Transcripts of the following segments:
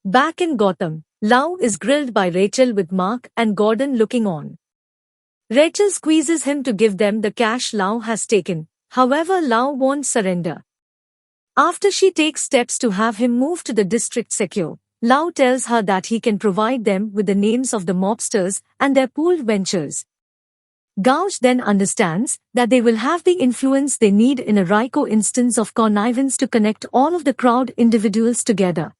Back in Gotham, Lau is grilled by Rachel with Mark and Gordon looking on. Rachel squeezes him to give them the cash Lau has taken, however Lau won't surrender. After she takes steps to have him moved to the district secure, Lau tells her that he can provide them with the names of the mobsters and their pooled ventures. Gouge then understands that they will have the influence they need in a Ryko instance of connivance to connect all of the crowd individuals together.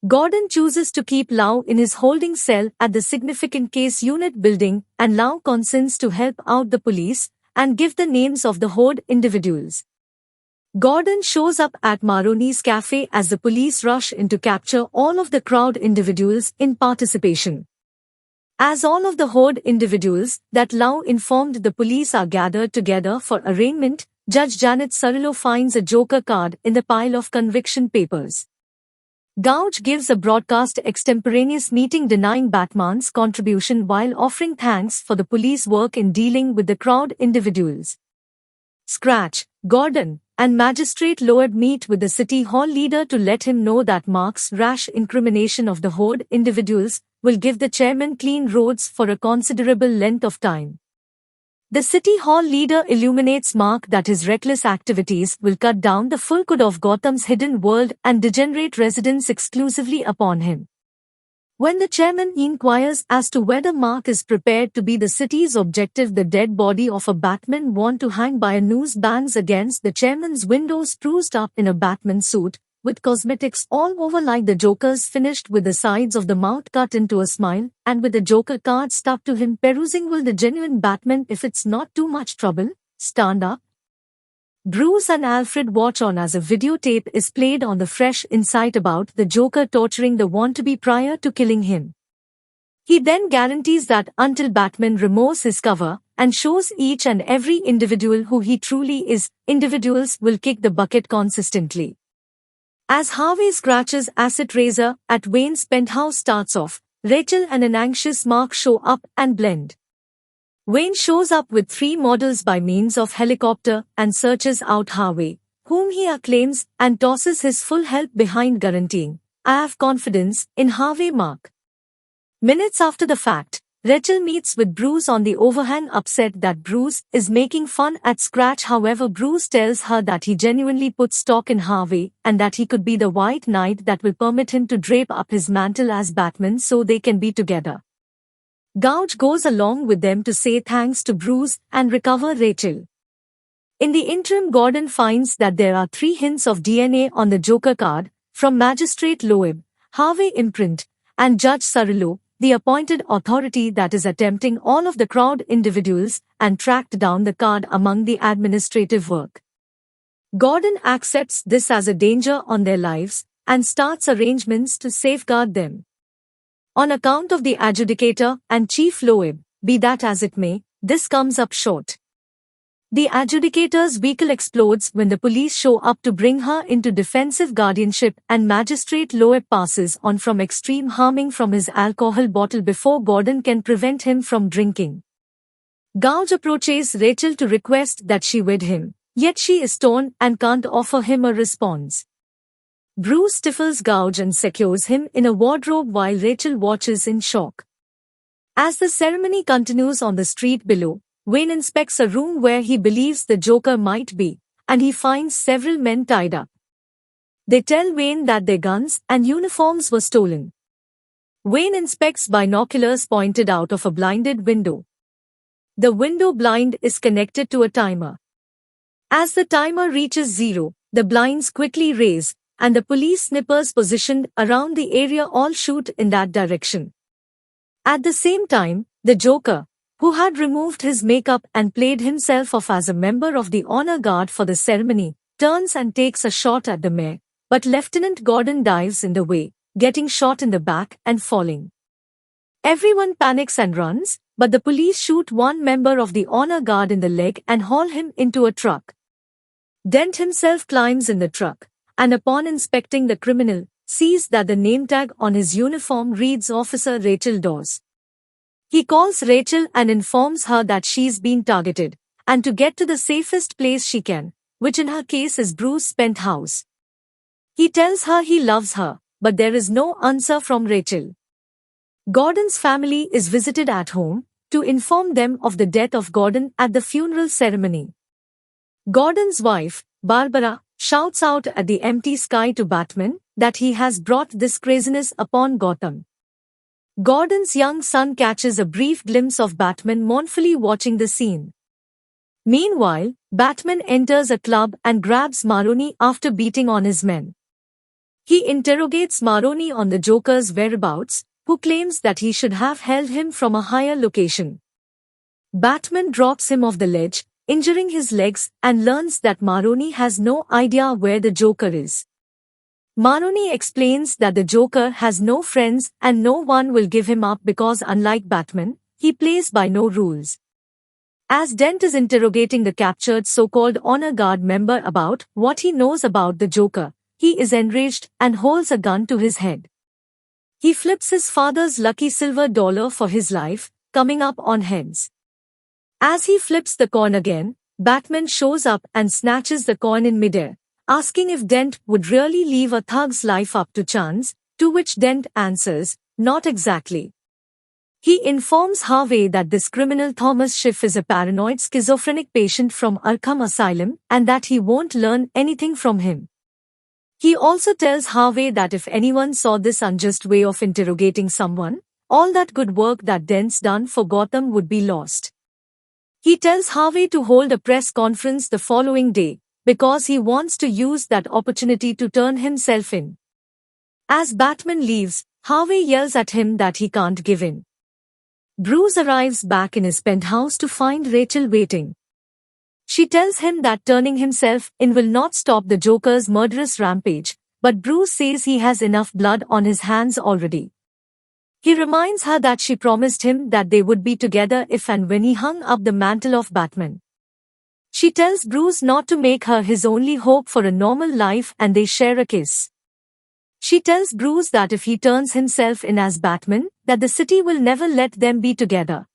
Gordon chooses to keep Lau in his holding cell at the Significant Case Unit building, and Lau consents to help out the police and give the names of the horde individuals. Gordon shows up at Maroni's cafe as the police rush in to capture all of the crowd individuals in participation. As all of the horde individuals that Lau informed the police are gathered together for arraignment, Judge Janet Cirillo finds a Joker card in the pile of conviction papers. Gouge gives a broadcast extemporaneous meeting denying Batman's contribution while offering thanks for the police work in dealing with the crowd individuals. Scratch, Gordon, and Magistrate Loeb meet with the City Hall leader to let him know that Mark's rash incrimination of the horde individuals will give the chairman clean roads for a considerable length of time. The City Hall leader illuminates Mark that his reckless activities will cut down the full good of Gotham's hidden world and degenerate residents exclusively upon him. When the chairman inquires as to whether Mark is prepared to be the city's objective, the dead body of a Batman worn to hang by a noose bangs against the chairman's window, spruced up in a Batman suit, with cosmetics all over like the Joker's, finished with the sides of the mouth cut into a smile, and with the Joker card stuck to him, perusing, "Will the genuine Batman, if it's not too much trouble, stand up?" Bruce and Alfred watch on as a videotape is played on the fresh insight about the Joker torturing the wannabe prior to killing him. He then guarantees that until Batman removes his cover and shows each and every individual who he truly is, individuals will kick the bucket consistently. As Harvey scratches acid razor at Wayne's penthouse starts off, Rachel and an anxious Mark show up and blend. Wayne shows up with 3 models by means of helicopter and searches out Harvey, whom he acclaims, and tosses his full help behind, guaranteeing, "I have confidence in Harvey Mark." Minutes after the fact, Rachel meets with Bruce on the overhang, upset that Bruce is making fun at Scratch. However, Bruce tells her that he genuinely puts stock in Harvey and that he could be the white knight that will permit him to drape up his mantle as Batman so they can be together. Gouge goes along with them to say thanks to Bruce and recover Rachel. In the interim, Gordon finds that there are 3 hints of DNA on the Joker card, from Magistrate Loeb, Harvey imprint, and Judge Cirillo, the appointed authority that is attempting all of the crowd individuals, and tracked down the card among the administrative work. Gordon accepts this as a danger on their lives, and starts arrangements to safeguard them. On account of the adjudicator and Chief Loeb, be that as it may, this comes up short. The adjudicator's vehicle explodes when the police show up to bring her into defensive guardianship, and Magistrate Loeb passes on from extreme harming from his alcohol bottle before Gordon can prevent him from drinking. Gouge approaches Rachel to request that she wed him, yet she is torn and can't offer him a response. Bruce stifles Gouge and secures him in a wardrobe while Rachel watches in shock. As the ceremony continues on the street below, Wayne inspects a room where he believes the Joker might be, and he finds several men tied up. They tell Wayne that their guns and uniforms were stolen. Wayne inspects binoculars pointed out of a blinded window. The window blind is connected to a timer. As the timer reaches 0, the blinds quickly raise, and the police snipers positioned around the area all shoot in that direction. At the same time, the Joker, who had removed his makeup and played himself off as a member of the honor guard for the ceremony, turns and takes a shot at the mayor, but Lieutenant Gordon dives in the way, getting shot in the back and falling. Everyone panics and runs, but the police shoot one member of the honor guard in the leg and haul him into a truck. Dent himself climbs in the truck, and upon inspecting the criminal, sees that the name tag on his uniform reads Officer Rachel Dawes. He calls Rachel and informs her that she's been targeted, and to get to the safest place she can, which in her case is Bruce's penthouse. He tells her he loves her, but there is no answer from Rachel. Gordon's family is visited at home to inform them of the death of Gordon at the funeral ceremony. Gordon's wife, Barbara, shouts out at the empty sky to Batman that he has brought this craziness upon Gotham. Gordon's young son catches a brief glimpse of Batman mournfully watching the scene. Meanwhile, Batman enters a club and grabs Maroni after beating on his men. He interrogates Maroni on the Joker's whereabouts, who claims that he should have held him from a higher location. Batman drops him off the ledge, injuring his legs, and learns that Maroni has no idea where the Joker is. Maroni explains that the Joker has no friends and no one will give him up because unlike Batman, he plays by no rules. As Dent is interrogating the captured so-called honor guard member about what he knows about the Joker, he is enraged and holds a gun to his head. He flips his father's lucky silver dollar for his life, coming up on heads. As he flips the coin again, Batman shows up and snatches the coin in midair, asking if Dent would really leave a thug's life up to chance, to which Dent answers, "Not exactly." He informs Harvey that this criminal Thomas Schiff is a paranoid schizophrenic patient from Arkham Asylum and that he won't learn anything from him. He also tells Harvey that if anyone saw this unjust way of interrogating someone, all that good work that Dent's done for Gotham would be lost. He tells Harvey to hold a press conference the following day, because he wants to use that opportunity to turn himself in. As Batman leaves, Harvey yells at him that he can't give in. Bruce arrives back in his penthouse to find Rachel waiting. She tells him that turning himself in will not stop the Joker's murderous rampage, but Bruce says he has enough blood on his hands already. He reminds her that she promised him that they would be together if and when he hung up the mantle of Batman. She tells Bruce not to make her his only hope for a normal life and they share a kiss. She tells Bruce that if he turns himself in as Batman, that the city will never let them be together.